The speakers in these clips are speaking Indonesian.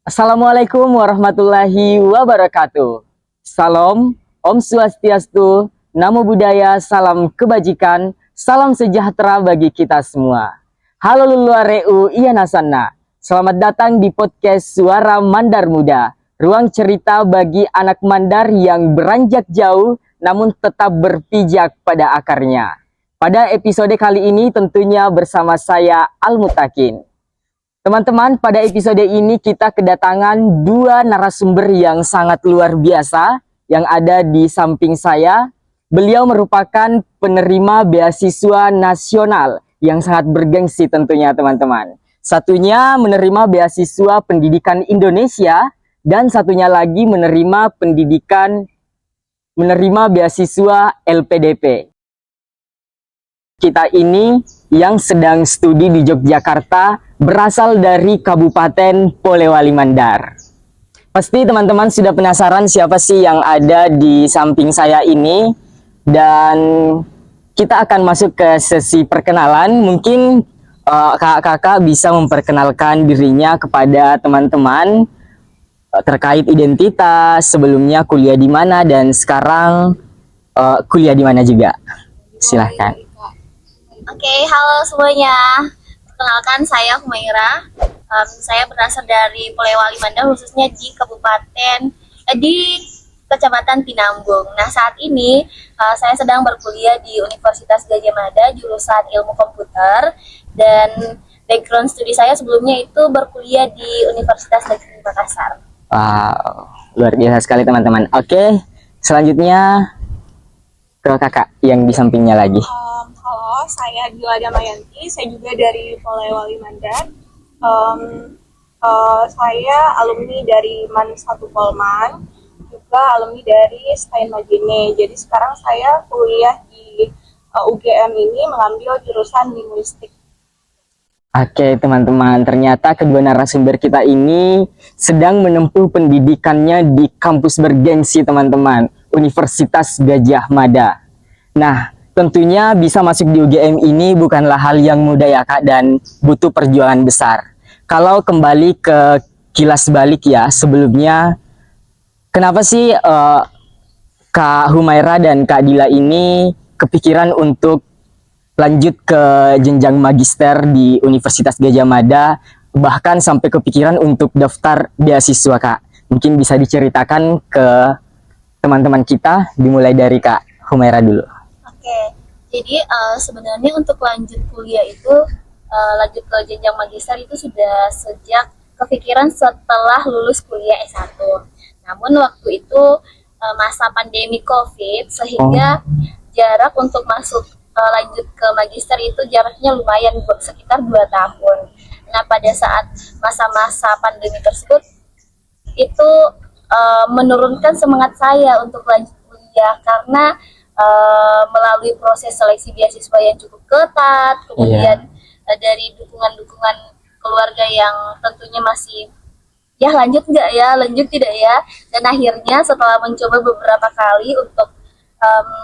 Assalamualaikum warahmatullahi wabarakatuh. Salam, Om Swastiastu, Namo Buddhaya, salam kebajikan, salam sejahtera bagi kita semua. Halo Luluareu Iyanasana, selamat datang di podcast Suara Mandar Muda, ruang cerita bagi anak mandar yang beranjak jauh namun tetap berpijak pada akarnya. Pada episode kali ini tentunya bersama saya Al-Mutakin. Teman-teman, pada episode ini kita kedatangan dua narasumber yang sangat luar biasa yang ada di samping saya. Beliau merupakan penerima beasiswa nasional yang sangat bergengsi tentunya teman-teman. Satunya menerima beasiswa pendidikan Indonesia dan satunya lagi menerima beasiswa LPDP. Kita ini yang sedang studi di Yogyakarta berasal dari Kabupaten Polewali Mandar. Pasti teman-teman sudah penasaran siapa sih yang ada di samping saya ini, dan kita akan masuk ke sesi perkenalan. Mungkin kakak-kakak bisa memperkenalkan dirinya kepada teman-teman terkait identitas, sebelumnya kuliah di mana dan sekarang kuliah di mana juga. Silahkan. Oke, halo semuanya. Perkenalkan, saya Humaira. Saya berasal dari Polewali Mandar, khususnya di Kecamatan Tinambung. Nah, saat ini saya sedang berkuliah di Universitas Gadjah Mada, jurusan Ilmu Komputer, dan background studi saya sebelumnya itu berkuliah di Universitas Negeri Makassar. Wow, luar biasa sekali teman-teman. Oke, selanjutnya ke kakak yang di sampingnya lagi. Halo, saya Gila Damayanti, saya juga dari Polewali Mandar. Saya alumni dari MAN 1 Polman, juga alumni dari STAIN Majene. Jadi sekarang saya kuliah di UGM ini mengambil jurusan linguistik. Oke teman-teman, ternyata kedua narasumber kita ini sedang menempuh pendidikannya di kampus bergengsi teman-teman, Universitas Gadjah Mada. Nah, tentunya bisa masuk di UGM ini bukanlah hal yang mudah ya Kak, dan butuh perjuangan besar. Kalau kembali ke kilas balik ya, sebelumnya kenapa sih Kak Humaira dan Kak Dila ini kepikiran untuk lanjut ke jenjang magister di Universitas Gadjah Mada, bahkan sampai kepikiran untuk daftar beasiswa Kak? Mungkin bisa diceritakan ke teman-teman kita, dimulai dari Kak Humaira dulu. Oke, jadi sebenarnya untuk lanjut kuliah itu, lanjut ke jenjang magister itu sudah sejak kepikiran setelah lulus kuliah S1. Namun waktu itu masa pandemi COVID, sehingga jarak untuk masuk lanjut ke magister itu jaraknya lumayan, sekitar 2 tahun. Nah, pada saat masa-masa pandemi tersebut, itu menurunkan semangat saya untuk lanjut kuliah, karena melalui proses seleksi beasiswa yang cukup ketat, kemudian dari dukungan-dukungan keluarga yang tentunya masih lanjut nggak ya, lanjut tidak ya, dan akhirnya setelah mencoba beberapa kali untuk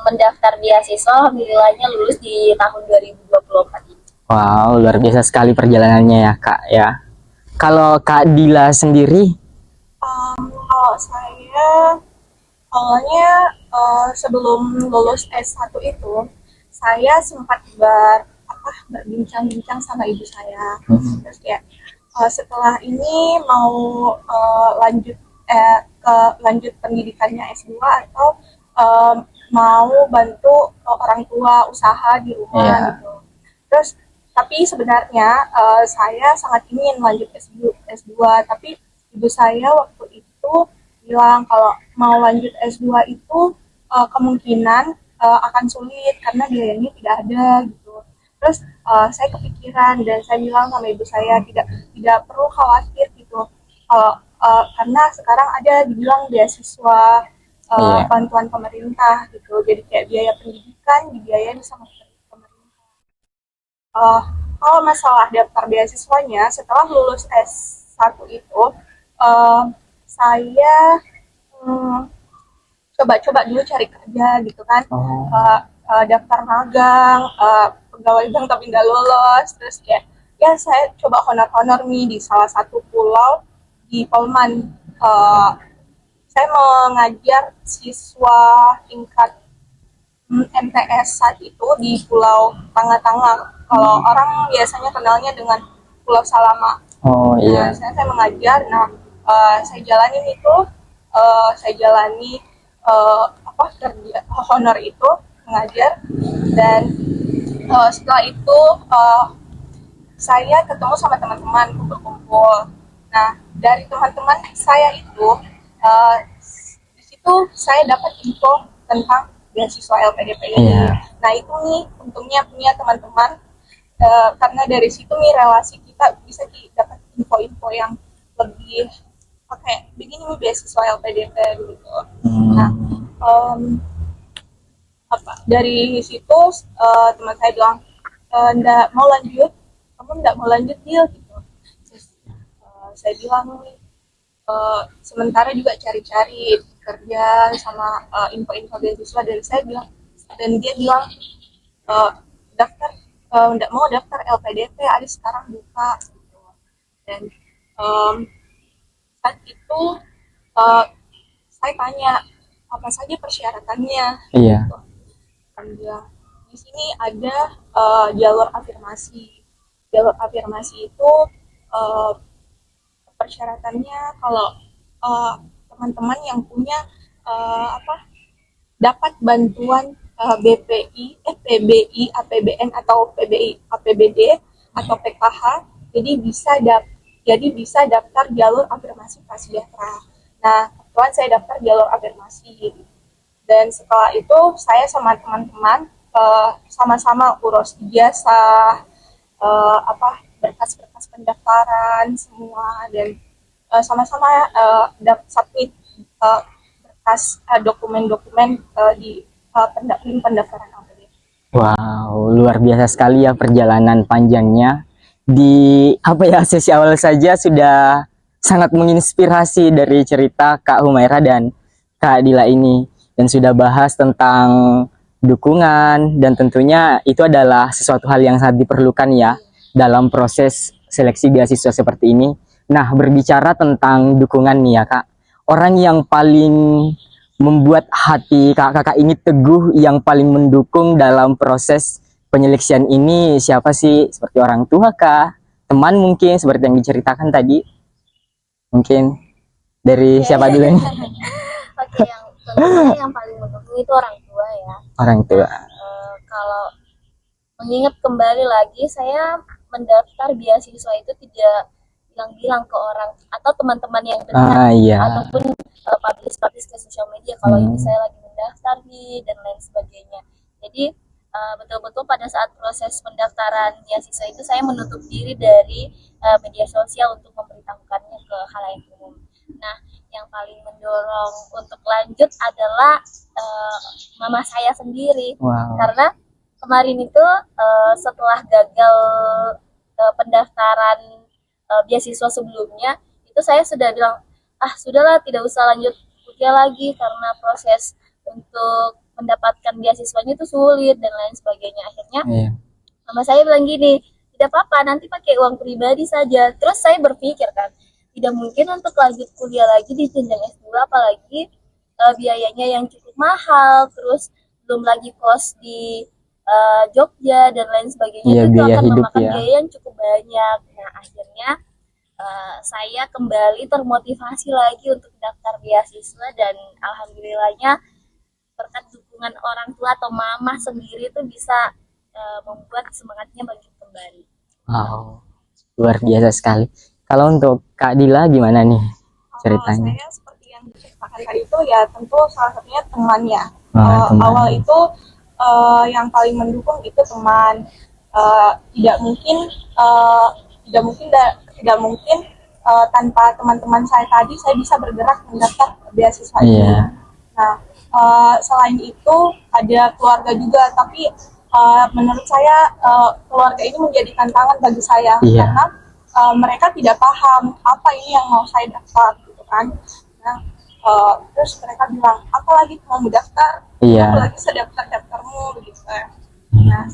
mendaftar beasiswa, alhamdulillahnya lulus di tahun 2024 ini. Wow, luar biasa sekali perjalanannya ya Kak ya. Kalau Kak Dila sendiri? Kalau saya awalnya sebelum lulus S1 itu, saya sempat berbincang-bincang sama ibu saya. Terus kayak setelah ini mau lanjut pendidikannya S2 atau mau bantu orang tua usaha di rumah gitu. Terus tapi sebenarnya saya sangat ingin lanjut S2, tapi ibu saya waktu itu bilang kalau mau lanjut S2 itu kemungkinan akan sulit karena biayanya tidak ada gitu. Terus saya kepikiran dan saya bilang sama ibu saya tidak perlu khawatir gitu, karena sekarang ada dibilang beasiswa bantuan pemerintah gitu, jadi kayak biaya pendidikan dibiayain sama pemerintah. Kalau masalah daftar beasiswanya, setelah lulus S1 itu saya coba-coba dulu cari kerja gitu kan. Daftar magang, pegawai bank tapi nggak lolos. Terus kayak ya saya coba honor-honor nih di salah satu pulau di Polman. Saya mengajar siswa tingkat MTS saat itu di Pulau Tangga-Tangga. Kalau orang biasanya kenalnya dengan Pulau Salama. Oh Nah, iya. saya mengajar. Nah, saya jalani itu, saya jalani kerja honor itu mengajar, dan setelah itu saya ketemu sama teman-teman kumpul-kumpul. Nah, dari teman-teman saya itu di situ saya dapat info tentang beasiswa LPDP ini. Iya. Nah, itu nih untungnya punya teman-teman, karena dari situ nih relasi kita bisa dapat info-info yang lebih kayak begini nih beasiswa LPDP gitu. Nah, dari situ teman saya bilang, nggak mau lanjut, kamu nggak mau lanjut deal gitu. Terus saya bilang nih, sementara juga cari-cari kerja sama info-info beasiswa dari saya bilang, dan dia bilang daftar, nggak mau daftar LPDP, ada sekarang buka gitu. Dan saat itu saya tanya apa saja persyaratannya. Iya. Gitu. Kan bilang di sini ada jalur afirmasi. Jalur afirmasi itu persyaratannya kalau teman-teman yang punya dapat bantuan PBI, APBN atau PBI, APBD atau PKH, jadi bisa daftar jalur afirmasi prasejahtera. Nah, kebetulan saya daftar jalur afirmasi. Dan setelah itu saya sama teman-teman sama-sama urus ijazah, berkas-berkas pendaftaran semua, dan sama-sama submit berkas dokumen-dokumen di pendaftaran APD. Wow, luar biasa sekali ya perjalanan panjangnya. Di sesi awal saja sudah sangat menginspirasi dari cerita Kak Humaira dan Kak Dila ini, dan sudah bahas tentang dukungan, dan tentunya itu adalah sesuatu hal yang sangat diperlukan ya dalam proses seleksi beasiswa seperti ini. Nah, berbicara tentang dukungan nih ya Kak, orang yang paling membuat hati kakak ini teguh, yang paling mendukung dalam proses penyeleksian ini siapa sih? Seperti orang tua kah? Teman mungkin seperti yang diceritakan tadi? Mungkin dari siapa dulu nih? Oke, yang tentunya yang paling mendukung itu orang tua ya. Orang tua. Kalau mengingat kembali lagi, saya mendaftar beasiswa itu tidak bilang-bilang ke orang atau teman-teman yang dekat, Iya. ataupun publish ke sosial media kalau ini saya lagi mendaftar nih dan lain sebagainya. Jadi betul-betul pada saat proses pendaftaran beasiswa itu saya menutup diri dari media sosial untuk memberitahukannya ke halayak umum. Nah, yang paling mendorong untuk lanjut adalah mama saya sendiri. Wow. Karena kemarin itu setelah gagal pendaftaran beasiswa sebelumnya, itu saya sudah bilang, sudahlah, tidak usah lanjut kuliah lagi karena proses untuk mendapatkan beasiswanya itu sulit dan lain sebagainya. Akhirnya mama saya bilang gini, tidak apa-apa, nanti pakai uang pribadi saja. Terus saya berpikir kan, tidak mungkin untuk lanjut kuliah lagi di jenjang S2, apalagi biayanya yang cukup mahal, terus belum lagi kos di Jogja dan lain sebagainya, itu akan memakan biaya yang cukup banyak. Nah, akhirnya saya kembali termotivasi lagi untuk daftar beasiswa, dan alhamdulillahnya berkat dukungan orang tua atau mama sendiri itu bisa membuat semangatnya bangkit kembali. Wow, luar biasa sekali. Kalau untuk Kak Dila gimana nih ceritanya? Saya seperti yang diceritakan tadi itu ya, tentu salah satunya temannya. Teman. Awal itu yang paling mendukung itu teman. Tidak mungkin tanpa teman-teman saya tadi saya bisa bergerak mendaftar beasiswa ini. Nah, selain itu ada keluarga juga, tapi menurut saya keluarga ini menjadi tantangan bagi saya karena mereka tidak paham apa ini yang mau saya daftar gitu kan. Nah, terus mereka bilang, apalagi mau mendaftar, apalagi sedaftar-daftarmu begitu. Nah,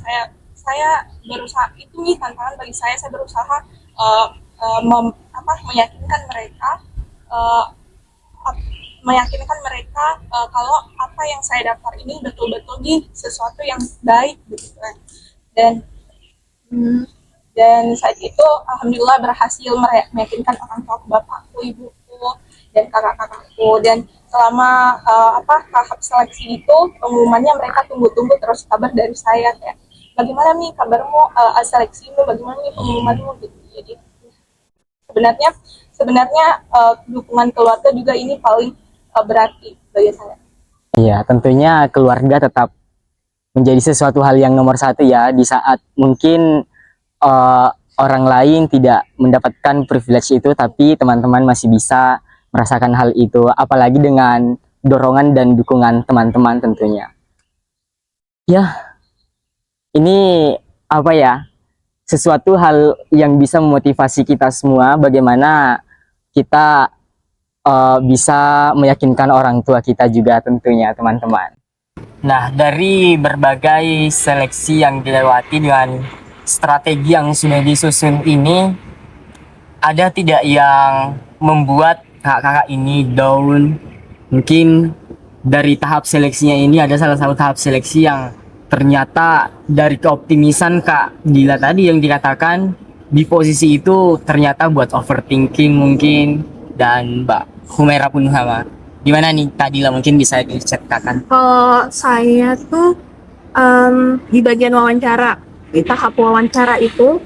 saya berusaha, itu nih tantangan bagi saya berusaha meyakinkan mereka uh, meyakinkan mereka kalau apa yang saya daftar ini betul-betul di sesuatu yang baik begitu kan. Dan dan saat itu alhamdulillah berhasil meyakinkan orang tua bapakku, ibuku, dan kakak-kakakku. Dan selama tahap seleksi itu pengumumannya mereka tunggu-tunggu terus kabar dari saya kayak bagaimana nih kabarmu, seleksimu, bagaimana nih pengumumanmu gitu. Jadi sebenarnya dukungan keluarga juga ini paling berarti bagi saya. Iya, tentunya keluarga tetap menjadi sesuatu hal yang nomor satu ya, di saat mungkin orang lain tidak mendapatkan privilege itu, tapi teman-teman masih bisa merasakan hal itu, apalagi dengan dorongan dan dukungan teman-teman tentunya. Ya, ini apa ya, sesuatu hal yang bisa memotivasi kita semua, bagaimana kita bisa meyakinkan orang tua kita juga tentunya teman-teman. Nah, dari berbagai seleksi yang dilewati dengan strategi yang sudah disusun ini, ada tidak yang membuat kakak-kakak ini down? Mungkin dari tahap seleksinya ini ada salah satu tahap seleksi yang ternyata dari keoptimisan Kak Dila tadi yang dikatakan di posisi itu ternyata buat overthinking mungkin, dan Mbak Humaira pun sama. Gimana nih Kak Dila, mungkin bisa diceritakan? Kalau saya tuh di bagian wawancara, di tahap wawancara itu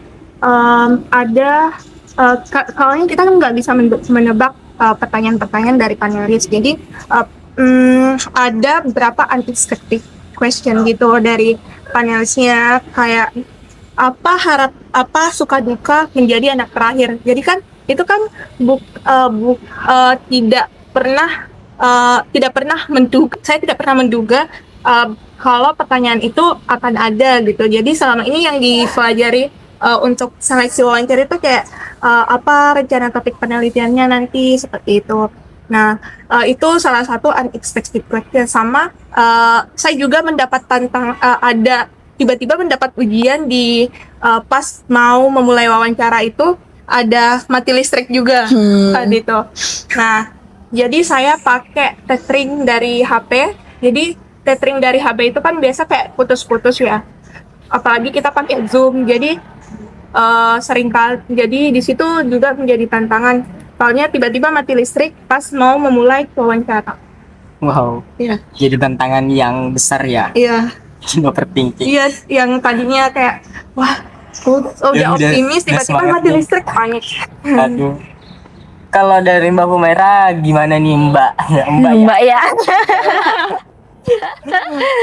ada kalau kita kan nggak bisa menebak pertanyaan-pertanyaan dari panelis. Jadi ada beberapa unexpected question gitu dari panelisnya, kayak apa suka duka menjadi anak terakhir. Jadi kan itu kan saya tidak pernah menduga kalau pertanyaan itu akan ada gitu. Jadi selama ini yang dipelajari untuk seleksi wawancara itu kayak apa rencana topik penelitiannya nanti, seperti itu. Nah, itu salah satu unexpected question. Sama saya juga mendapat tiba-tiba mendapat ujian di pas mau memulai wawancara itu, ada mati listrik juga gitu. Nah, jadi saya pakai tethering dari HP. Jadi tethering dari HP itu kan biasa kayak putus-putus ya. Apalagi kita pakai Zoom. Jadi jadi di situ juga menjadi tantangan. Soalnya tiba-tiba mati listrik pas mau memulai wawancara. Wow. Iya. Jadi tantangan yang besar ya. Iya. Overthinking. Iya, yang tadinya kayak wah, udah optimis, tiba-tiba mati listrik, panik. Aduh. Kalau dari Mbak Humaira gimana nih Mbak? Mbak ya.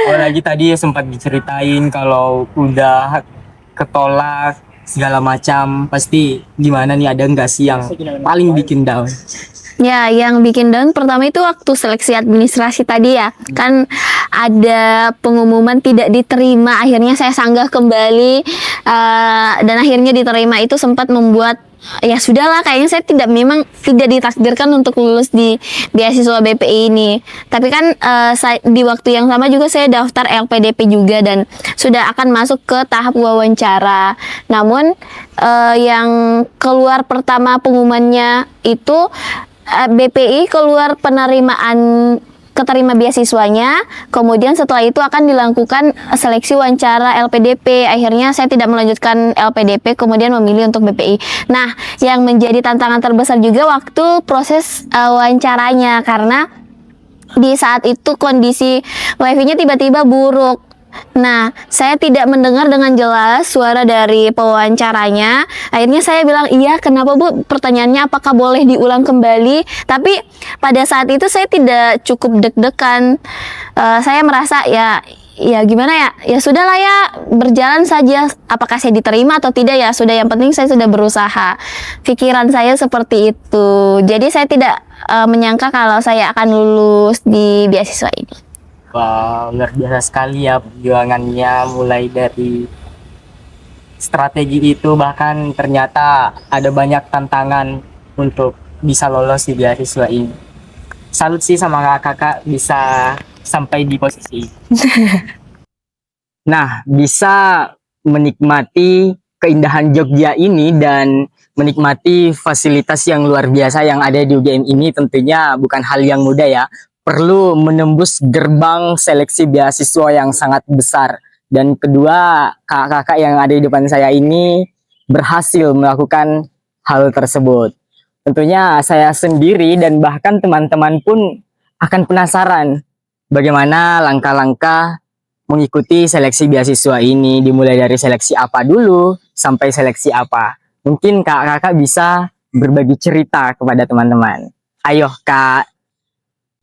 Apalagi tadi sempat diceritain kalau udah ketolak segala macam, pasti gimana nih, ada nggak sih yang paling bikin down? Ya, yang bikin down pertama itu waktu seleksi administrasi tadi ya. Kan ada pengumuman tidak diterima, akhirnya saya sanggah kembali dan akhirnya diterima. Itu sempat membuat ya sudahlah, kayaknya saya memang tidak ditakdirkan untuk lulus di beasiswa BPI ini. Tapi kan di waktu yang sama juga saya daftar LPDP juga dan sudah akan masuk ke tahap wawancara. Namun yang keluar pertama pengumumannya itu BPI keluar keterima beasiswanya, kemudian setelah itu akan dilakukan seleksi wawancara LPDP. Akhirnya saya tidak melanjutkan LPDP, kemudian memilih untuk BPI. Nah, yang menjadi tantangan terbesar juga waktu proses wawancaranya, karena di saat itu kondisi wifi-nya tiba-tiba buruk. Nah, saya tidak mendengar dengan jelas suara dari pewawancaranya. Akhirnya saya bilang, iya, kenapa Bu? Pertanyaannya apakah boleh diulang kembali? Tapi pada saat itu saya tidak cukup deg-degan. Saya merasa ya gimana ya? Ya sudahlah ya, berjalan saja. Apakah saya diterima atau tidak ya? Sudah, yang penting saya sudah berusaha. Pikiran saya seperti itu. Jadi saya tidak menyangka kalau saya akan lulus di beasiswa ini. Wow, luar biasa sekali ya perjuangannya, mulai dari strategi itu, bahkan ternyata ada banyak tantangan untuk bisa lolos di beasiswa ini. Salut sih sama kakak bisa sampai di posisi. Nah, bisa menikmati keindahan Jogja ini dan menikmati fasilitas yang luar biasa yang ada di UGM ini tentunya bukan hal yang mudah ya. Perlu menembus gerbang seleksi beasiswa yang sangat besar. Dan kedua, kakak-kakak yang ada di depan saya ini berhasil melakukan hal tersebut. Tentunya saya sendiri dan bahkan teman-teman pun akan penasaran bagaimana langkah-langkah mengikuti seleksi beasiswa ini, dimulai dari seleksi apa dulu sampai seleksi apa. Mungkin kakak-kakak bisa berbagi cerita kepada teman-teman. Ayo Kak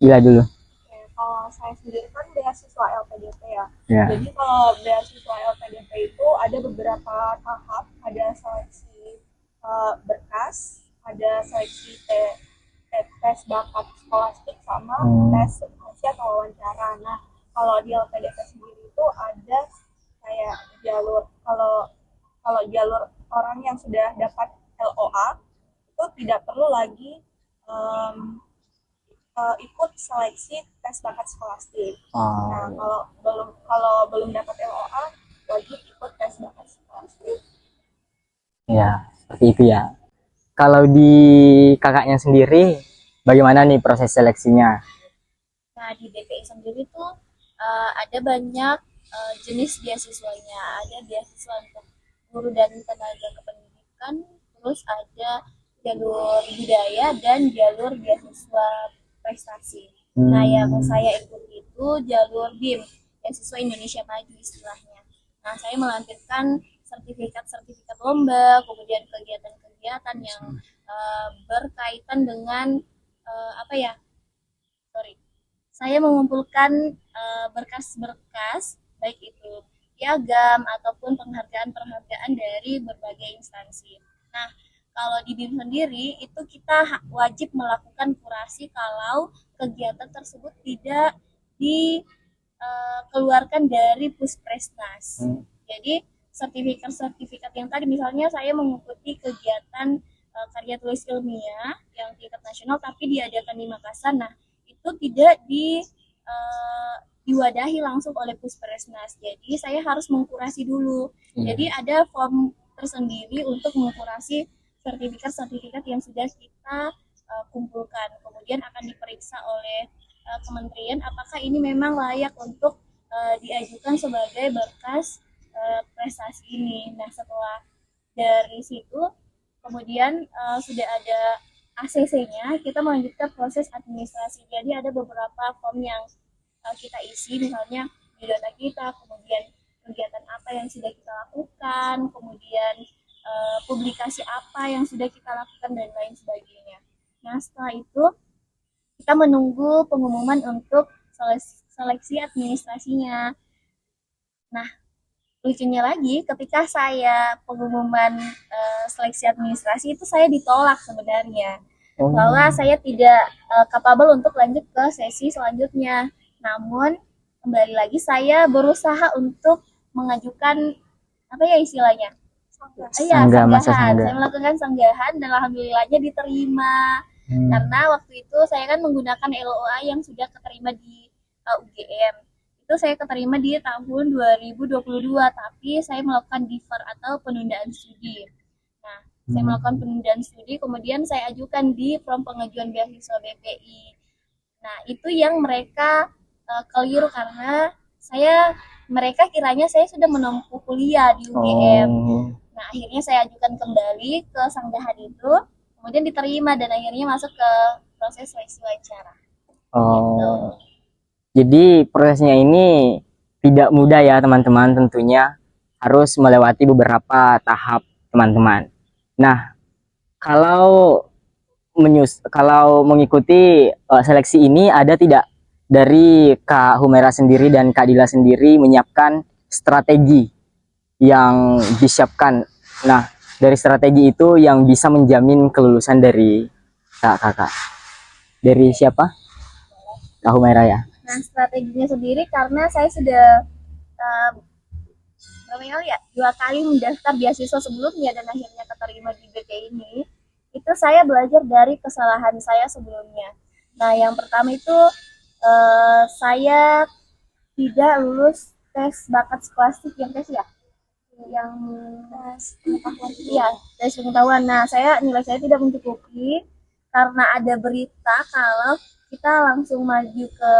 Ila dulu. Ya, kalau saya sendiri kan beasiswa LPDP ya. Ya. Jadi kalau beasiswa LPDP itu ada beberapa tahap, ada seleksi berkas, ada seleksi tes bakat skolastik sama tes substansi atau wawancara. Nah, kalau di LPDP sendiri itu ada kayak jalur, kalau jalur orang yang sudah dapat LOA itu tidak perlu lagi ikut seleksi tes bakat skolastik. Nah, kalau belum dapat LOA wajib ikut tes bakat skolastik. Ya, seperti itu ya. Kalau di kakaknya sendiri, bagaimana nih proses seleksinya? Nah, di BPI sendiri tuh ada banyak jenis beasiswanya. Ada beasiswa untuk guru dan tenaga kependidikan, terus ada jalur budaya dan jalur beasiswa prestasi. Nah, yang saya ikut itu jalur BIM, beasiswa Indonesia Maju istilahnya. Nah, saya melampirkan sertifikat lomba, kemudian kegiatan-kegiatan yang berkaitan dengan saya mengumpulkan berkas-berkas baik itu piagam ataupun penghargaan-penghargaan dari berbagai instansi. Nah, kalau di BIM sendiri itu kita wajib melakukan kurasi kalau kegiatan tersebut tidak dikeluarkan dari Puspresnas. Jadi sertifikat yang tadi misalnya saya mengikuti kegiatan karya tulis ilmiah yang tingkat nasional tapi diadakan di Makassar. Nah, itu tidak diwadahi langsung oleh Puspresnas. Jadi saya harus mengkurasi dulu. Jadi ada form tersendiri untuk mengkurasi sertifikat yang sudah kita kumpulkan. Kemudian akan diperiksa oleh kementerian apakah ini memang layak untuk diajukan sebagai berkas prestasi ini. Nah, setelah dari situ kemudian sudah ada ACC-nya, kita melanjutkan proses administrasi. Jadi ada beberapa form yang kita isi, misalnya biodata kita, kemudian kegiatan apa yang sudah kita lakukan, kemudian publikasi apa yang sudah kita lakukan, dan lain sebagainya. Nah, setelah itu kita menunggu pengumuman untuk seleksi administrasinya. Nah, lucunya lagi, ketika saya pengumuman seleksi administrasi itu saya ditolak sebenarnya, bahwa saya tidak capable untuk lanjut ke sesi selanjutnya. Namun kembali lagi saya berusaha untuk mengajukan istilahnya sanggahan. Saya melakukan sanggahan dan alhamdulillahnya diterima. Karena waktu itu saya kan menggunakan LOA yang sudah keterima di UGM. Itu saya keterima di tahun 2022, tapi saya melakukan defer atau penundaan studi. Nah, saya melakukan penundaan studi, kemudian saya ajukan di form pengajuan beasiswa BPI. Nah, itu yang mereka keliru karena mereka kiranya saya sudah menempuh kuliah di UGM. Nah, akhirnya saya ajukan kembali ke sanggahan itu, kemudian diterima dan akhirnya masuk ke proses seleksi wawancara. Gitu. Jadi prosesnya ini tidak mudah ya teman-teman, tentunya harus melewati beberapa tahap teman-teman. Nah, kalau mengikuti seleksi ini ada tidak dari Kak Humaira sendiri dan Kak Dila sendiri menyiapkan strategi yang disiapkan? Nah, dari strategi itu yang bisa menjamin kelulusan dari kakak. Dari siapa? Kak Humaira ya. Nah, strateginya sendiri karena saya sudah 2 kali mendaftar beasiswa sebelumnya dan akhirnya keterima di BPI ini, itu saya belajar dari kesalahan saya sebelumnya. Nah, yang pertama itu saya tidak lulus tes bakat skolastik yang tes tes pengetahuan. Nah, nilai saya tidak mencukupi karena ada berita kalau kita langsung maju ke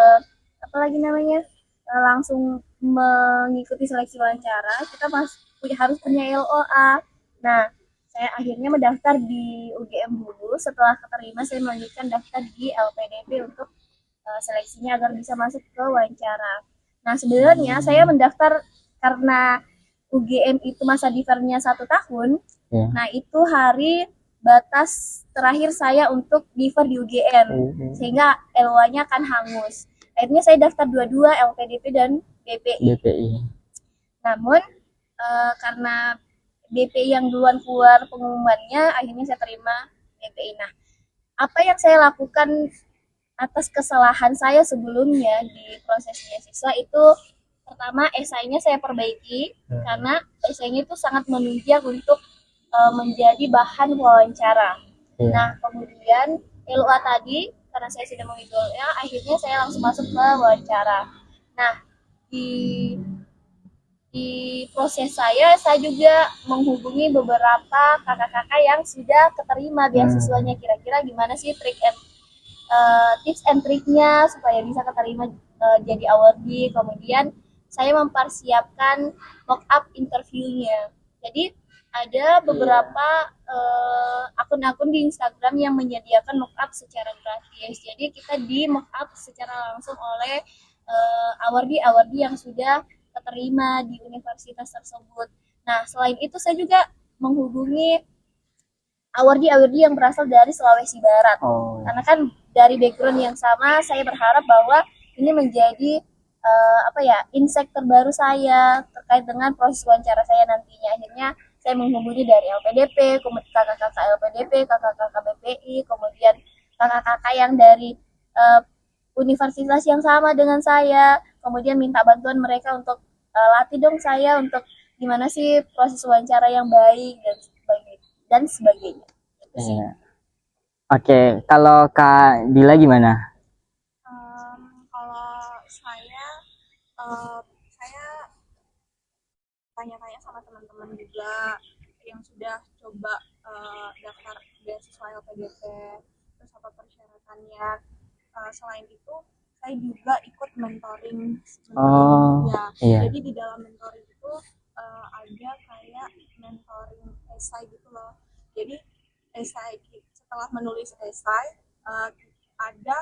apa lagi namanya, langsung mengikuti seleksi wawancara, kita harus punya LOA. Nah, saya akhirnya mendaftar di UGM dulu. Setelah keterima, saya melanjutkan daftar di LPDP untuk seleksinya agar bisa masuk ke wawancara. Nah, sebenarnya saya mendaftar karena UGM itu masa difernya 1 tahun. Nah, itu hari batas terakhir saya untuk diver di UGM, sehingga LOA-nya akan hangus. Akhirnya saya daftar dua-dua, LPDP dan BPI. Namun karena BPI yang duluan keluar pengumumannya, akhirnya saya terima BPI. Nah, apa yang saya lakukan atas kesalahan saya sebelumnya di proses beasiswa itu, pertama esainya saya perbaiki karena esainya itu sangat menunjang untuk menjadi bahan wawancara. Nah, kemudian LOA tadi karena saya sudah mengidolnya, akhirnya saya langsung masuk ke wawancara. Nah, di proses saya juga menghubungi beberapa kakak-kakak yang sudah keterima beasiswanya. Kira-kira gimana sih tips and triknya supaya bisa keterima jadi awardee. Kemudian saya mempersiapkan mock up interviewnya. Jadi ada beberapa akun-akun di Instagram yang menyediakan mock up secara gratis. Jadi kita di mock up secara langsung oleh awardee yang sudah keterima di universitas tersebut. Nah, selain itu saya juga menghubungi awardee yang berasal dari Sulawesi Barat. Karena kan dari background yang sama, saya berharap bahwa ini menjadi insight terbaru saya terkait dengan proses wawancara saya nantinya. Akhirnya saya menghubungi dari LPDP, kakak-kakak LPDP, kakak-kakak BPI, kemudian kakak-kakak yang dari universitas yang sama dengan saya, kemudian minta bantuan mereka untuk latih dong saya untuk gimana sih proses wawancara yang baik dan sebagainya. Oke, kalau Kak Dila gimana? Kalau saya tanya-tanya sama teman-teman juga yang sudah coba daftar beasiswa LPDP, terus apa persyaratannya. Selain itu, saya juga ikut mentoring. Jadi di dalam mentoring itu ada kayak mentoring esai gitu loh. Jadi esai, setelah menulis esai ada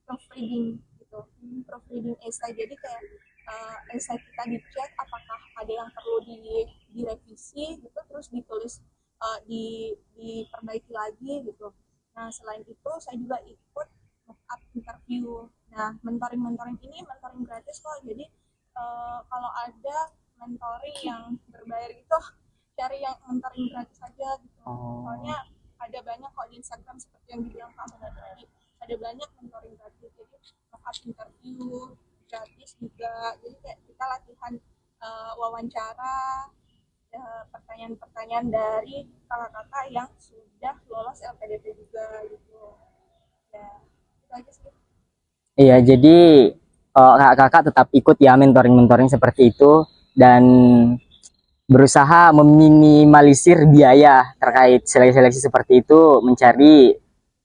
proofreading gitu, proofreading esai. Jadi kayak esai kita dicek apakah ada yang perlu direvisi gitu, terus ditulis diperbaiki lagi gitu. Nah, selain itu saya juga ikut mock-up interview. Nah, mentoring ini mentoring gratis kok. Jadi kalau ada mentoring yang berbayar gitu, cari yang mentoring gratis aja gitu. Soalnya ada banyak kok di Instagram seperti yang dibilang kamu tadi. Ada banyak mentoring gratis. Jadi mock-up interview gratis juga. Jadi kayak kita latihan wawancara, pertanyaan-pertanyaan dari kakak-kakak yang sudah lolos LPDP juga gitu. Ya, itu aja sih. Iya, jadi kakak-kakak tetap ikut ya mentoring seperti itu dan berusaha meminimalisir biaya terkait seleksi-seleksi seperti itu, mencari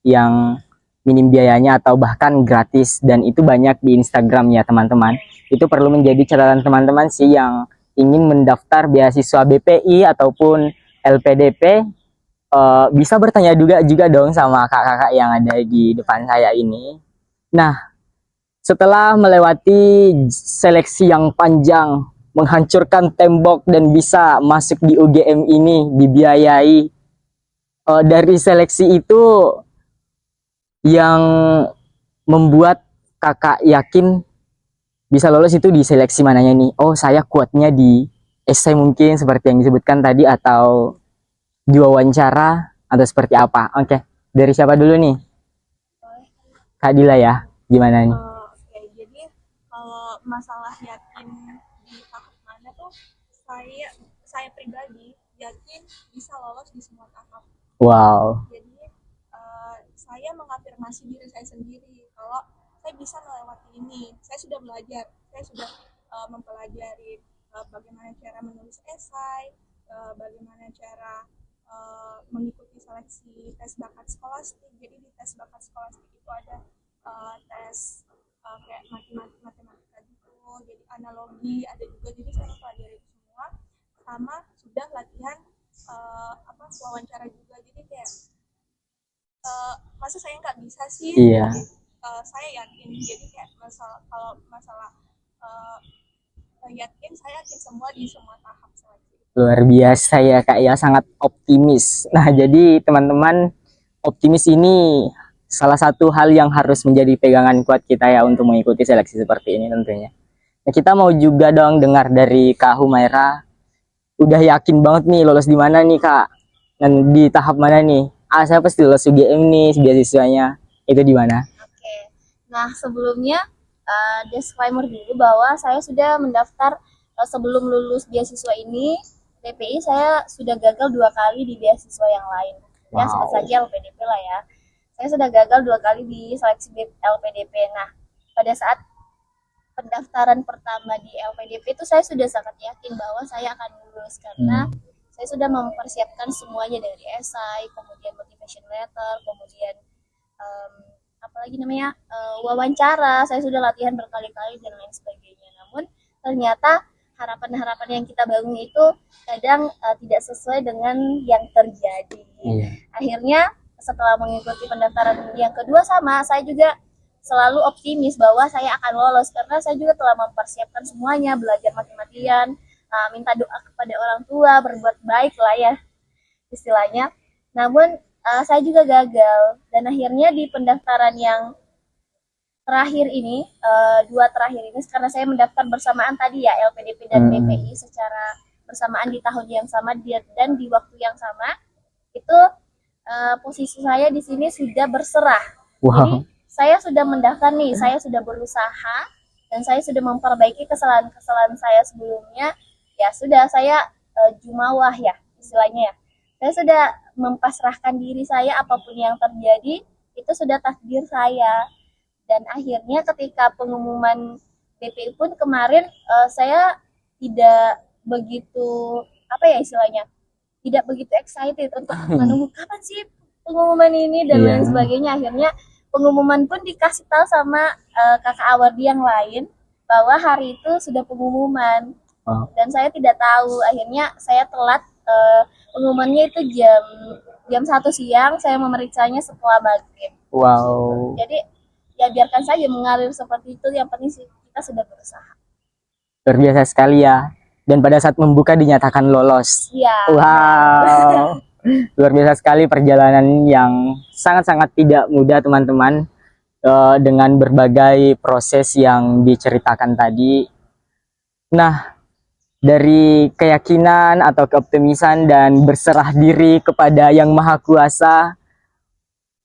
yang minim biayanya atau bahkan gratis, dan itu banyak di Instagram ya teman-teman. Itu perlu menjadi catatan teman-teman sih yang ingin mendaftar beasiswa BPI ataupun LPDP. Bisa bertanya juga dong sama kakak-kakak yang ada di depan saya ini. Nah, setelah melewati seleksi yang panjang, menghancurkan tembok dan bisa masuk di UGM ini, dibiayai, dari seleksi itu yang membuat kakak yakin bisa lolos itu di seleksi mananya nih? Oh, saya kuatnya di esai mungkin seperti yang disebutkan tadi, atau di wawancara, atau seperti apa? Oke, dari siapa dulu nih? Kak Dila ya, gimana nih? Jadi kalau masalah yakin di tahap mana tuh, saya pribadi yakin bisa lolos di semua tahap. Wow. Jadi saya mengafirmasi diri saya sendiri kalau saya bisa melewati ini. Saya sudah belajar, saya sudah mempelajari bagaimana cara menulis esai, bagaimana cara mengikuti seleksi tes bakat skolastik. Jadi di tes bakat skolastik itu ada tes kayak matematika gitu, jadi analogi ada juga. Jadi saya pelajari itu semua, sama sudah latihan wawancara juga. Jadi kayak masa saya nggak bisa sih? Iya. Jadi, saya yakin. Jadi kayak kalau masalah saya yakin semua di semua tahap seleksi. Luar biasa ya Kak ya, sangat optimis. Nah, jadi teman-teman, optimis ini salah satu hal yang harus menjadi pegangan kuat kita ya untuk mengikuti seleksi seperti ini tentunya. Nah, kita mau juga dong dengar dari Kak Humaira, udah yakin banget nih lolos di mana nih Kak? Dan di tahap mana nih? Saya pasti lolos UGM nih, beasiswanya. Itu di mana? Oke. Nah, sebelumnya disclaimer dulu bahwa saya sudah mendaftar sebelum lulus beasiswa ini, TPI saya sudah gagal 2 kali di beasiswa yang lain. Ya, sebut saja LPDP lah ya. Saya sudah gagal 2 kali di seleksi LPDP. Nah, pada saat pendaftaran pertama di LPDP itu saya sudah sangat yakin bahwa saya akan lulus karena saya sudah mempersiapkan semuanya dari esai, kemudian motivation letter, kemudian apalagi namanya wawancara. Saya sudah latihan berkali-kali dan lain sebagainya. Namun ternyata harapan-harapan yang kita bangun itu kadang tidak sesuai dengan yang terjadi. Akhirnya setelah mengikuti pendaftaran yang kedua sama, saya juga selalu optimis bahwa saya akan lolos karena saya juga telah mempersiapkan semuanya, belajar mati-matian, minta doa kepada orang tua, berbuat baik lah ya istilahnya. Namun saya juga gagal dan akhirnya di pendaftaran yang terakhir ini, 2 terakhir ini, karena saya mendaftar bersamaan tadi ya LPDP dan BPI secara bersamaan di tahun yang sama dan di waktu yang sama, itu posisi saya di sini sudah berserah. Jadi saya sudah mendaftar nih, saya sudah berusaha dan saya sudah memperbaiki kesalahan-kesalahan saya sebelumnya. Ya sudah, saya jumawah ya istilahnya ya. Saya sudah mempasrahkan diri saya, apapun yang terjadi itu sudah takdir saya. Dan akhirnya ketika pengumuman BPI pun kemarin, saya tidak begitu istilahnya, tidak begitu excited untuk menunggu kapan sih pengumuman ini dan lain sebagainya. Akhirnya pengumuman pun dikasih tahu sama kakak Awardi yang lain bahwa hari itu sudah pengumuman. Dan saya tidak tahu. Akhirnya saya telat, pengumumannya itu jam 1 siang, saya memeriksanya setelah maghrib. Jadi ya biarkan saja mengalir seperti itu, yang penting sih kita sudah berusaha. Luar biasa sekali ya. Dan pada saat membuka dinyatakan lolos. Iya. Wow. Luar biasa sekali perjalanan yang sangat-sangat tidak mudah teman-teman, dengan berbagai proses yang diceritakan tadi. Nah, dari keyakinan atau keoptimisan dan berserah diri kepada Yang Maha Kuasa,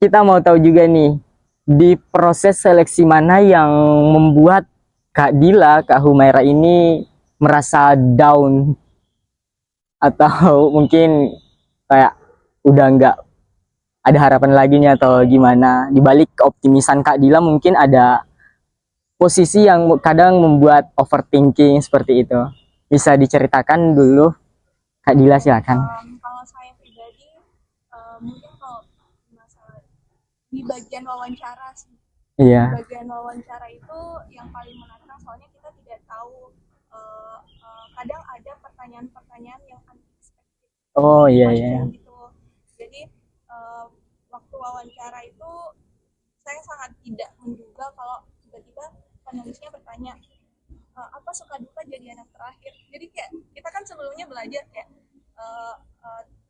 kita mau tahu juga nih, di proses seleksi mana yang membuat Kak Dila, Kak Humaira ini merasa down, atau mungkin kayak udah nggak ada harapan lagi nih atau gimana? Di balik keoptimisan Kak Dila mungkin ada posisi yang kadang membuat overthinking seperti itu. Bisa diceritakan dulu, Kak Dila, silakan. Kalau saya pribadi, mungkin kalau masalah di bagian wawancara sih. Iya. Bagian wawancara itu yang paling menantang, soalnya kita tidak tahu, kadang ada pertanyaan-pertanyaan yang unexpected. Oh iya. Gitu. Jadi waktu wawancara itu saya sangat tidak menduga kalau tiba-tiba penulisnya bertanya, apa suka duka jadi anak terakhir. Jadi kayak kita kan sebelumnya belajar kayak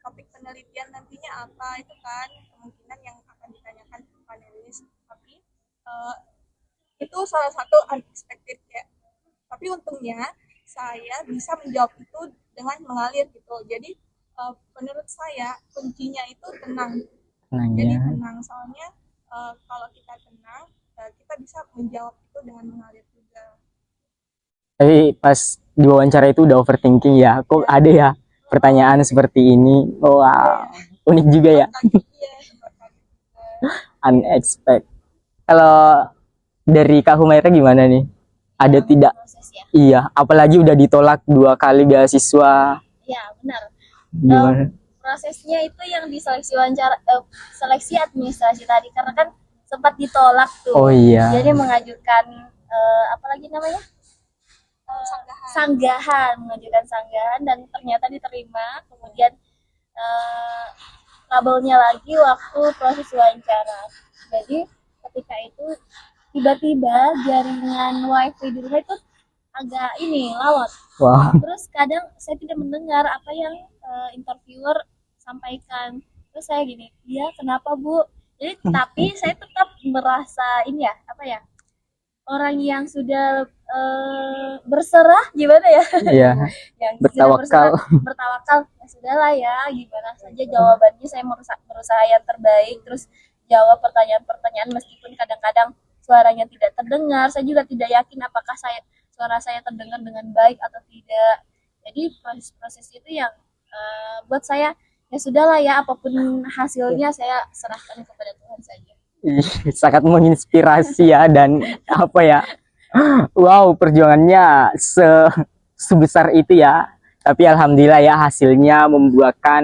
topik penelitian nantinya apa, itu kan kemungkinan yang akan ditanyakan panelis, tapi itu salah satu unexpected ya. Tapi untungnya saya bisa menjawab itu dengan mengalir gitu. Jadi menurut saya kuncinya itu tenang. Jadi tenang, soalnya kalau kita tenang, kita bisa menjawab itu dengan mengalir juga. Tapi pas di wawancara itu udah overthinking ya, kok ada ya pertanyaan seperti ini. Wow, unik juga ya. Unexpected. Kalau dari Kak Humaira gimana nih? Ada tidak? Proses ya. Iya, apalagi udah ditolak 2 kali beasiswa. Ya benar. Gimana? Prosesnya itu yang di seleksi wawancara, seleksi administrasi tadi, karena kan sempat ditolak tuh. Oh iya. Jadi mengajukan apa lagi namanya? Sanggahan, mengajukan sanggahan dan ternyata diterima. Kemudian kabelnya lagi waktu proses wawancara. Jadi ketika itu tiba-tiba jaringan wifi di rumah itu agak ini lawat. Wah. Terus kadang saya tidak mendengar apa yang interviewer sampaikan. Terus saya gini, iya kenapa Bu? Jadi tapi saya tetap merasa ini ya, apa ya, orang yang sudah berserah gimana ya? Iya. Yang sudah Bertawakal. bertawakal, ya sudahlah ya, gimana saja jawabannya saya berusaha yang terbaik. Terus jawab pertanyaan-pertanyaan meskipun kadang-kadang suaranya tidak terdengar. Saya juga tidak yakin apakah suara saya terdengar dengan baik atau tidak. Jadi proses itu yang buat saya ya sudahlah ya, apapun hasilnya saya serahkan kepada Tuhan saja. Ih, sangat menginspirasi ya, dan apa ya, wow, perjuangannya sebesar itu ya. Tapi alhamdulillah ya, hasilnya membuahkan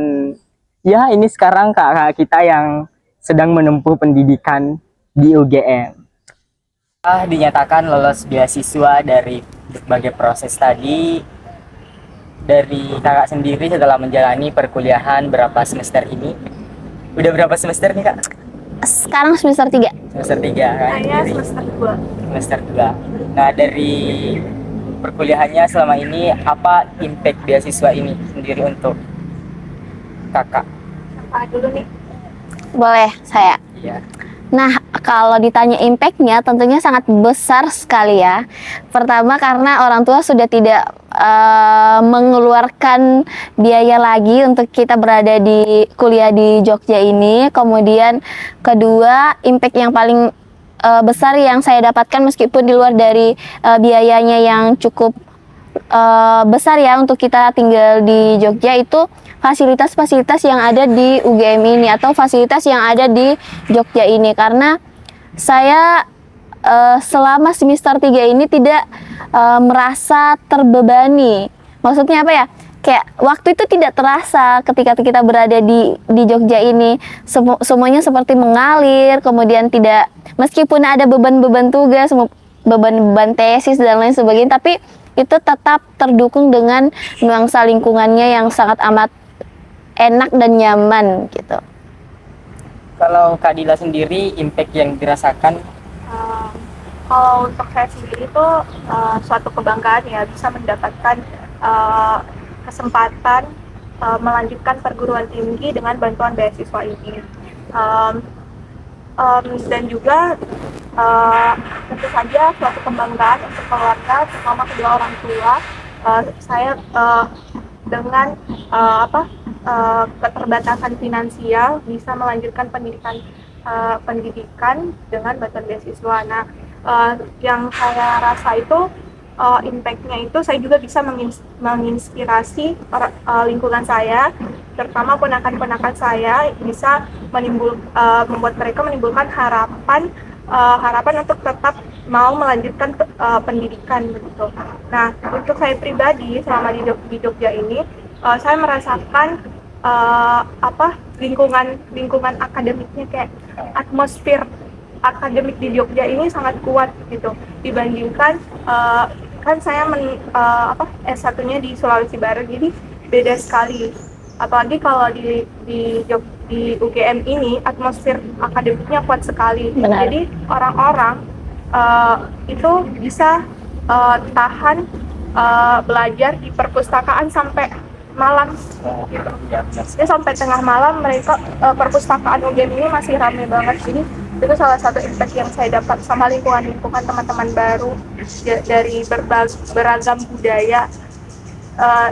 ya, ini sekarang kakak kita yang sedang menempuh pendidikan di UGM. Dinyatakan lolos beasiswa dari berbagai proses tadi. Dari kakak sendiri setelah menjalani perkuliahan berapa semester ini? Udah berapa semester nih kak? Sekarang semester 3. Semester 3 kan? Saya semester 2. Semester 2. Nah, dari perkuliahannya selama ini, apa impact beasiswa ini sendiri untuk kakak? Apa dulu nih? Boleh saya. Iya. Nah, kalau ditanya impact-nya tentunya sangat besar sekali ya. Pertama karena orang tua sudah tidak mengeluarkan biaya lagi untuk kita berada di kuliah di Jogja ini. Kemudian kedua, impact yang paling besar yang saya dapatkan meskipun di luar dari biayanya yang cukup besar ya untuk kita tinggal di Jogja, itu fasilitas-fasilitas yang ada di UGM ini atau fasilitas yang ada di Jogja ini, karena saya selama semester 3 ini tidak merasa terbebani. Maksudnya apa ya? Kayak waktu itu tidak terasa ketika kita berada di Jogja ini. Semuanya seperti mengalir, kemudian tidak, meskipun ada beban-beban tugas, beban-beban tesis dan lain sebagainya, tapi itu tetap terdukung dengan nuansa lingkungannya yang sangat amat enak dan nyaman gitu. Kalau Kak Dila sendiri, impact yang dirasakan? Kalau untuk saya sendiri itu suatu kebanggaan ya, bisa mendapatkan kesempatan melanjutkan perguruan tinggi dengan bantuan beasiswa ini. Dan juga tentu saja suatu kebanggaan untuk keluarga, terutama kedua orang tua. Saya dengan keterbatasan finansial bisa melanjutkan pendidikan dengan bantuan beasiswa. Nah, yang saya rasa itu impact-nya itu saya juga bisa menginspirasi lingkungan saya, terutama ponakan-ponakan saya, bisa membuat mereka menimbulkan harapan untuk tetap mau melanjutkan pendidikan begitu. Nah, untuk saya pribadi selama di Jogja ini, saya merasakan lingkungan akademiknya, kayak atmosfer akademik di Jogja ini sangat kuat gitu dibandingkan kan saya S1-nya di Sulawesi Barat, jadi beda sekali. Apalagi kalau di UGM ini atmosfer akademiknya kuat sekali. Benar. Jadi orang-orang itu bisa tahan belajar di perpustakaan sampai malam gitu. Jadi sampai tengah malam mereka perpustakaan UGM ini masih ramai banget. Jadi itu salah satu impact yang saya dapat sama lingkungan teman-teman baru dari beragam budaya.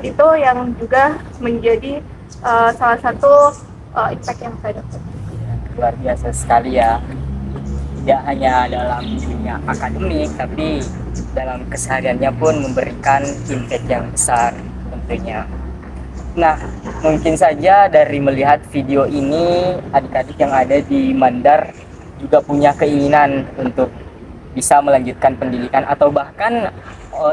Itu yang juga menjadi salah satu impact yang saya dapat. Luar biasa sekali ya. Tidak hanya dalam dunia akademik, tapi dalam kesehariannya pun memberikan impact yang besar tentunya. Nah, mungkin saja dari melihat video ini, adik-adik yang ada di Mandar juga punya keinginan untuk bisa melanjutkan pendidikan, atau bahkan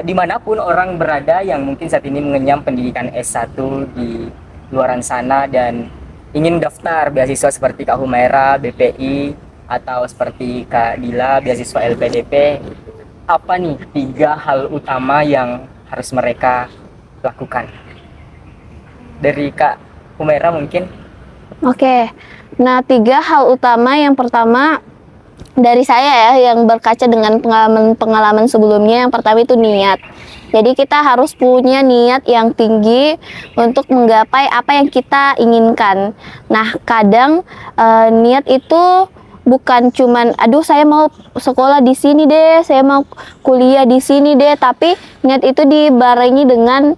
dimanapun orang berada yang mungkin saat ini mengenyam pendidikan S1 di luaran sana dan ingin daftar beasiswa seperti Kak Humaira, BPI, atau seperti Kak Dila, beasiswa LPDP, apa nih 3 hal utama yang harus mereka lakukan? Dari Kak Humaira mungkin. Oke, nah 3 hal utama yang pertama dari saya ya, yang berkaca dengan pengalaman sebelumnya, yang pertama itu niat. Jadi kita harus punya niat yang tinggi untuk menggapai apa yang kita inginkan. Nah, kadang niat itu bukan cuman aduh saya mau sekolah di sini deh, saya mau kuliah di sini deh, tapi niat itu dibarengi dengan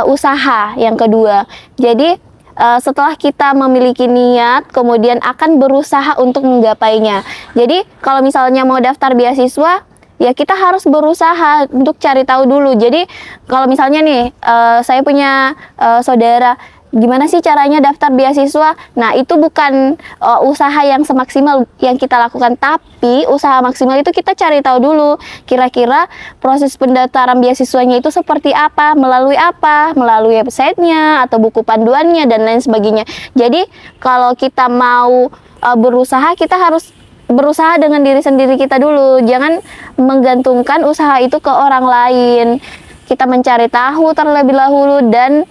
usaha yang kedua. Jadi setelah kita memiliki niat, kemudian akan berusaha untuk menggapainya. Jadi kalau misalnya mau daftar beasiswa, ya kita harus berusaha untuk cari tahu dulu. Jadi kalau misalnya nih, saya punya saudara, gimana sih caranya daftar beasiswa? Nah, itu bukan usaha yang semaksimal yang kita lakukan, tapi usaha maksimal itu kita cari tahu dulu kira-kira proses pendaftaran beasiswanya itu seperti apa, melalui websitenya atau buku panduannya dan lain sebagainya. Jadi kalau kita mau berusaha, kita harus berusaha dengan diri sendiri kita dulu, jangan menggantungkan usaha itu ke orang lain. Kita mencari tahu terlebih dahulu, dan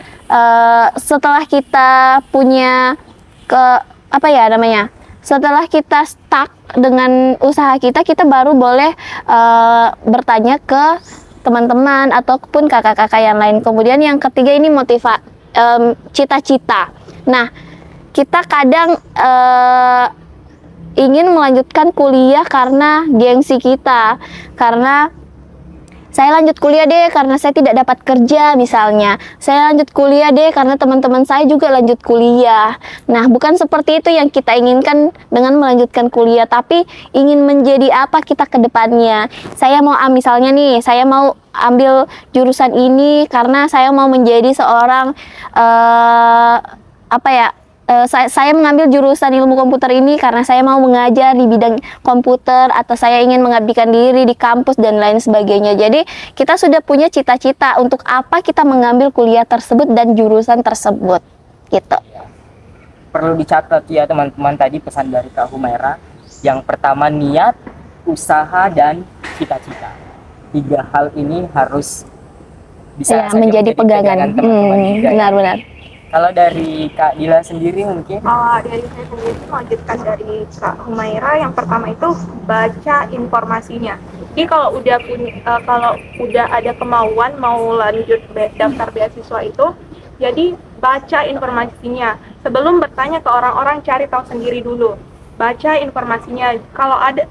setelah kita punya setelah kita stuck dengan usaha kita, kita baru boleh bertanya ke teman-teman ataupun kakak-kakak yang lain. Kemudian yang ketiga ini cita-cita. Nah, kita kadang ingin melanjutkan kuliah karena gengsi kita, karena saya lanjut kuliah deh karena saya tidak dapat kerja misalnya. Saya lanjut kuliah deh karena teman-teman saya juga lanjut kuliah. Nah, bukan seperti itu yang kita inginkan dengan melanjutkan kuliah, tapi ingin menjadi apa kita ke depannya. Saya mau misalnya nih, saya mau ambil jurusan ini karena saya mau menjadi seorang saya mengambil jurusan ilmu komputer ini karena saya mau mengajar di bidang komputer, atau saya ingin mengabdikan diri di kampus dan lain sebagainya. Jadi kita sudah punya cita-cita untuk apa kita mengambil kuliah tersebut dan jurusan tersebut gitu. Perlu dicatat ya teman-teman, tadi pesan dari Kak Humaira. Yang pertama niat, usaha, dan cita-cita. 3 hal ini harus bisa menjadi pegangan teman-teman juga, ya. Benar-benar. Kalau dari Kak Dila sendiri mungkin? Dari saya sendiri melanjutkan dari Kak Humaira, yang pertama itu baca informasinya. Jadi kalau udah ada kemauan mau lanjut daftar beasiswa itu, jadi baca informasinya sebelum bertanya ke orang-orang, cari tahu sendiri dulu. Baca informasinya. Kalau ada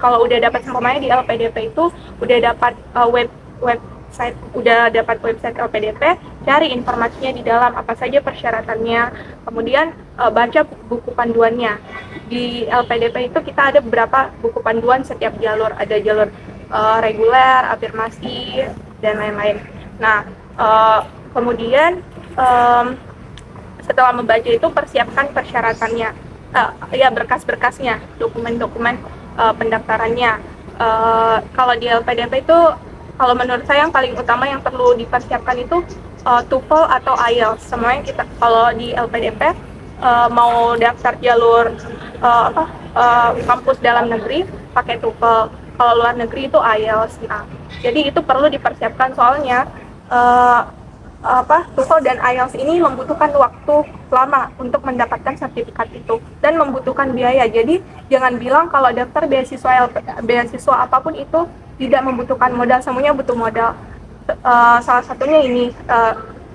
kalau udah dapat umpamanya di LPDP itu udah dapat website LPDP, cari informasinya di dalam, apa saja persyaratannya, kemudian baca buku panduannya. Di LPDP itu kita ada beberapa buku panduan setiap jalur, ada jalur reguler, afirmasi, dan lain-lain. Nah, kemudian setelah membaca itu persiapkan persyaratannya, berkas-berkasnya, dokumen-dokumen pendaftarannya. Kalau di LPDP itu, kalau menurut saya yang paling utama yang perlu dipersiapkan itu TOEFL atau IELTS. Semuanya kita kalau di LPDP mau daftar jalur kampus dalam negeri pakai TOEFL, kalau luar negeri itu IELTS. Nah, jadi itu perlu dipersiapkan, soalnya TOEFL dan IELTS ini membutuhkan waktu lama untuk mendapatkan sertifikat itu dan membutuhkan biaya. Jadi jangan bilang kalau daftar beasiswa apapun itu tidak membutuhkan modal, semuanya butuh modal. Salah satunya ini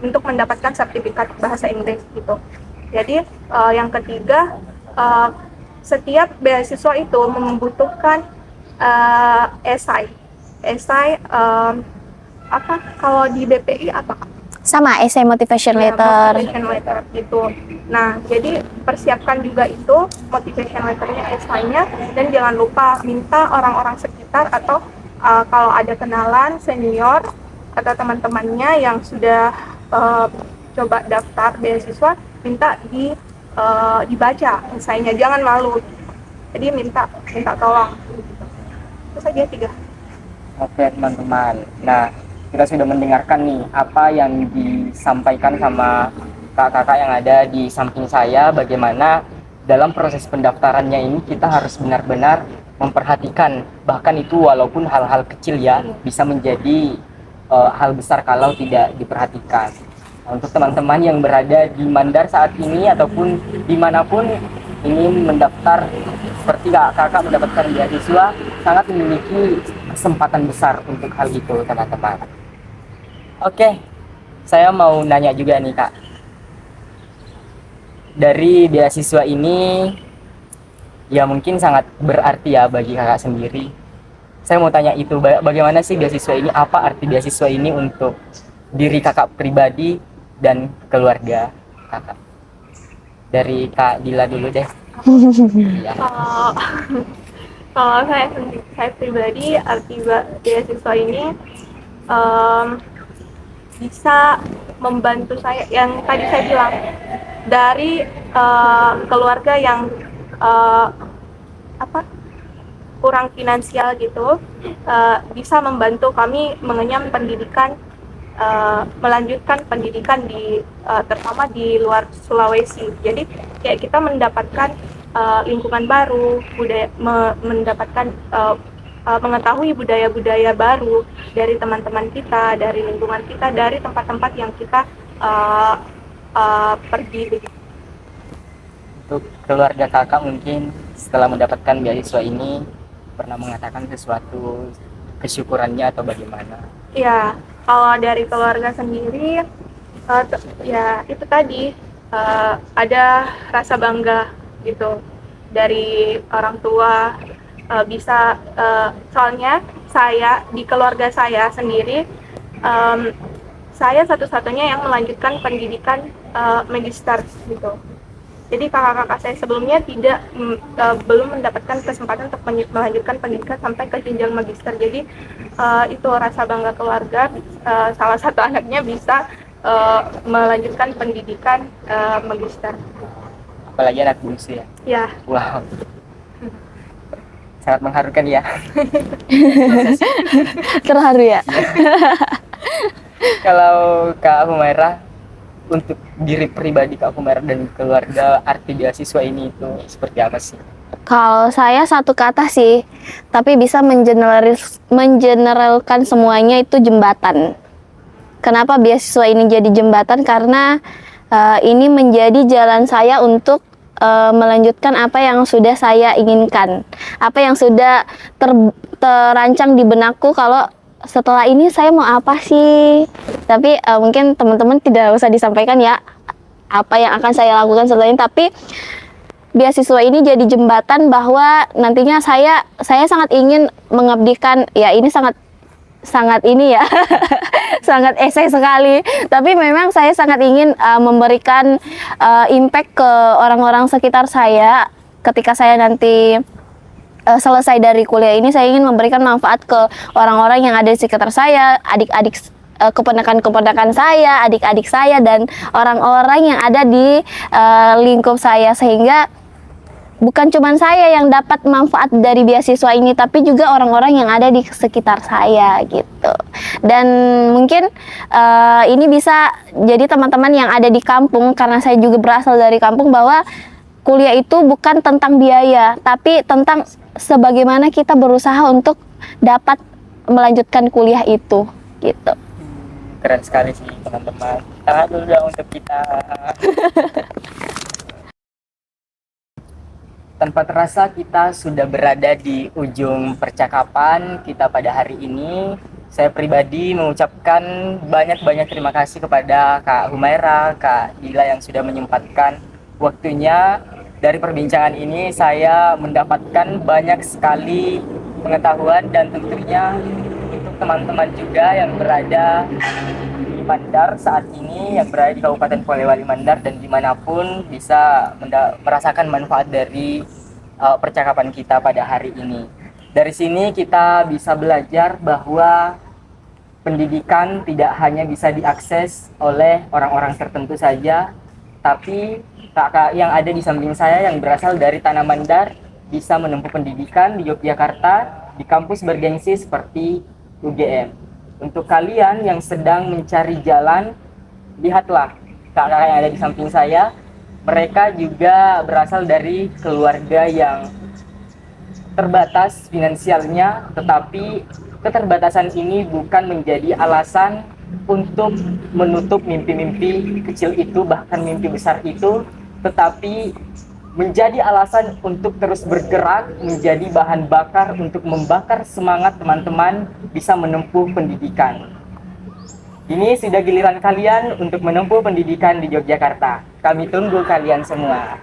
untuk mendapatkan sertifikat bahasa Inggris gitu. Jadi yang ketiga, setiap beasiswa itu membutuhkan esai. Kalau di BPI apa? Sama, essay motivation letter. Motivation letter gitu. Nah, jadi persiapkan juga itu motivation letternya, esainya, dan jangan lupa minta orang-orang sekitar atau kalau ada kenalan senior atau teman-temannya yang sudah coba daftar beasiswa, minta dibaca esainya, jangan malu. Jadi minta tolong. Itu saja 3. Oke teman-teman. Nah, kita sudah mendengarkan nih apa yang disampaikan sama kakak-kakak yang ada di samping saya bagaimana dalam proses pendaftarannya ini kita harus benar-benar memperhatikan, bahkan itu walaupun hal-hal kecil ya bisa menjadi hal besar kalau tidak diperhatikan. Nah, untuk teman-teman yang berada di Mandar saat ini ataupun dimanapun ingin mendaftar seperti kakak mendapatkan beasiswa, sangat memiliki kesempatan besar untuk hal itu teman-teman. Oke, saya mau nanya juga nih kak, dari beasiswa ini ya mungkin sangat berarti ya bagi kakak sendiri. Saya mau tanya itu, bagaimana sih beasiswa ini, apa arti beasiswa ini untuk diri kakak pribadi dan keluarga kakak? Dari Kak Dila dulu deh. Ya. Kalau kalau saya pribadi arti beasiswa ini bisa membantu saya yang tadi saya bilang dari keluarga yang kurang finansial gitu, bisa membantu kami mengenyam pendidikan, melanjutkan pendidikan di terutama di luar Sulawesi. Jadi kayak kita mendapatkan lingkungan baru, mendapatkan mengetahui budaya-budaya baru dari teman-teman kita, dari lingkungan kita, dari tempat-tempat yang kita pergi. Untuk keluarga kakak mungkin setelah mendapatkan beasiswa ini pernah mengatakan sesuatu kesyukurannya atau bagaimana? Ya, kalau dari keluarga sendiri, ya itu tadi ada rasa bangga gitu dari orang tua, bisa soalnya saya di keluarga saya sendiri, saya satu-satunya yang melanjutkan pendidikan magister gitu. Jadi kakak-kakak saya sebelumnya belum mendapatkan kesempatan untuk melanjutkan pendidikan sampai ke jenjang magister. Jadi itu rasa bangga keluarga, salah satu anaknya bisa melanjutkan pendidikan magister. Apalagi anak bungsu ya? Ya. Wow, sangat mengharukan ya. Terharu ya. Kalau Kak Humaira, untuk diri pribadi Kak Humaira dan keluarga, arti beasiswa ini itu seperti apa sih? Kalau saya satu kata sih, tapi bisa mengeneralkan semuanya, itu jembatan. Kenapa beasiswa ini jadi jembatan? Karena ini menjadi jalan saya untuk melanjutkan apa yang sudah saya inginkan, apa yang sudah terancang di benakku. Kalau setelah ini saya mau apa sih? Tapi mungkin teman-teman tidak usah disampaikan ya apa yang akan saya lakukan setelah ini. Tapi beasiswa ini jadi jembatan bahwa nantinya saya sangat ingin mengabdikan, ya ini sangat ini ya sangat esai sekali, tapi memang saya sangat ingin memberikan impact ke orang-orang sekitar saya. Ketika saya nanti selesai dari kuliah ini, saya ingin memberikan manfaat ke orang-orang yang ada di sekitar saya, adik-adik, keponakan-keponakan saya, adik-adik saya, dan orang-orang yang ada di lingkup saya, sehingga bukan cuma saya yang dapat manfaat dari beasiswa ini, tapi juga orang-orang yang ada di sekitar saya gitu. Dan mungkin ini bisa jadi teman-teman yang ada di kampung, karena saya juga berasal dari kampung, bahwa kuliah itu bukan tentang biaya, tapi tentang sebagaimana kita berusaha untuk dapat melanjutkan kuliah itu gitu. Keren sekali sih teman-teman. Tangan dulu dong untuk kita. Tanpa terasa kita sudah berada di ujung percakapan kita pada hari ini. Saya pribadi mengucapkan banyak-banyak terima kasih kepada Kak Humaira, Kak Dila yang sudah menyempatkan waktunya. Dari perbincangan ini saya mendapatkan banyak sekali pengetahuan, dan tentunya untuk teman-teman juga yang berada di Mandar saat ini, yang berada di Kabupaten Polewali Mandar dan dimanapun, bisa merasakan manfaat dari percakapan kita pada hari ini. Dari sini kita bisa belajar bahwa pendidikan tidak hanya bisa diakses oleh orang-orang tertentu saja, tapi kakak yang ada di samping saya yang berasal dari Tanah Mandar bisa menempuh pendidikan di Yogyakarta di kampus bergengsi seperti UGM. Untuk kalian yang sedang mencari jalan, lihatlah kakak yang ada di samping saya, mereka juga berasal dari keluarga yang terbatas finansialnya, tetapi keterbatasan ini bukan menjadi alasan untuk menutup mimpi-mimpi kecil itu, bahkan mimpi besar itu, tetapi menjadi alasan untuk terus bergerak, menjadi bahan bakar untuk membakar semangat teman-teman bisa menempuh pendidikan. Ini sudah giliran kalian untuk menempuh pendidikan di Yogyakarta. Kami tunggu kalian semua.